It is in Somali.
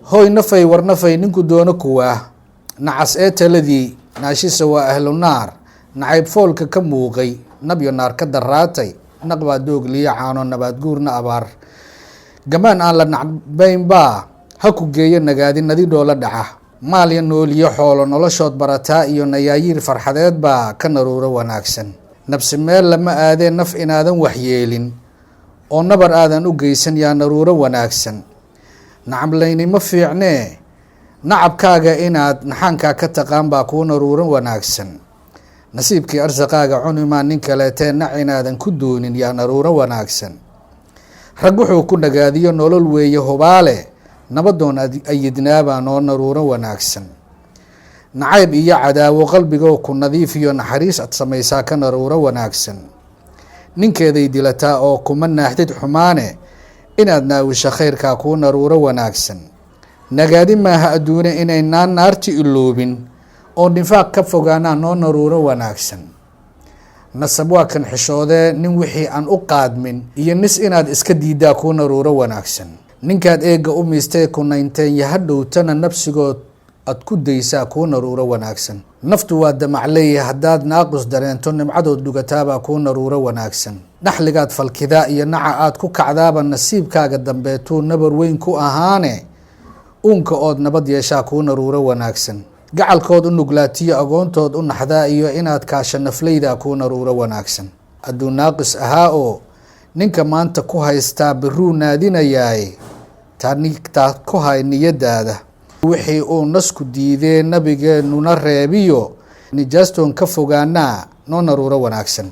هوي نفي ورنفي ننكو دون كوا نعس الذي ناشيس وأهل النار نعيب فولك كموغي نبي النار كدراتي نقبا دوغ لي عانو نبات قورنا أبار جمان aan la nacbayn baa ha ku geeyo nagaadi nadiidoo la dhaca maal iyo nool iyo xoolo noloshood barataa iyo nayaayiir farxadeed baa ka naruuro wanaagsan nafsi meel lama aadeen naf inaadan waxyeelin oo nabar aadan u geysan yaa naruuro wanaagsan nacablayni ma fiicnee nacabkaaga inaad naxaankaa ka taqaan baa kuu naruuro wanaagsan nasiibkii arsaqaaga cunimaa nin kaleetee nac inaadan ku doonin yaa naruuro wanaagsan rag wuxuu ku nagaadiyo nolol weeye hubaale nabadoon ayidnaabaa noo naruuro wanaagsan nacayb iyo cadaawo qalbigoo ku nadiif iyo naxariis ad samaysaa ka naruuro wanaagsan ninkeeday dilataa oo kuma naaxdid xumaane inaad naawisha khayrkaa kuu naruuro wanaagsan nagaadi maaha adduune inaynaan naarti iloobin oo nifaaq ka fogaanaa noo naruuro wanaagsan nasab waa kan xishoodee nin wixii aan u qaadmin iyo nis inaad iska diidaa kuu naruuro wanaagsan ninkaad eega u miistee ku naynteen yaha dhowtana nafsigood ad ku daysaa kuu naruuro wanaagsan naftu waa damacleeya haddaad naaqus dareento nimcadood dhugataabaa kuu naruuro wanaagsan dhaxligaad falkidaa iyo naca aad ku kacdaaba nasiibkaaga dambeetuu nabar weyn ku ahaane uunka ood nabad yeeshaa kuu naruuro wanaagsan gacalkood u nuglaatiyo agoontood u naxdaa iyo inaad kaasha naflaydaa kuu naruuro wanaagsan hadduu naaqis ahaa oo ninka maanta ku haystaa biruu naadinayaaye taa ku hay niyadaada wixii uu nasku diidee nabigeennuna reebiyo nijaastoon ka fogaanaa noo naruuro wanaagsan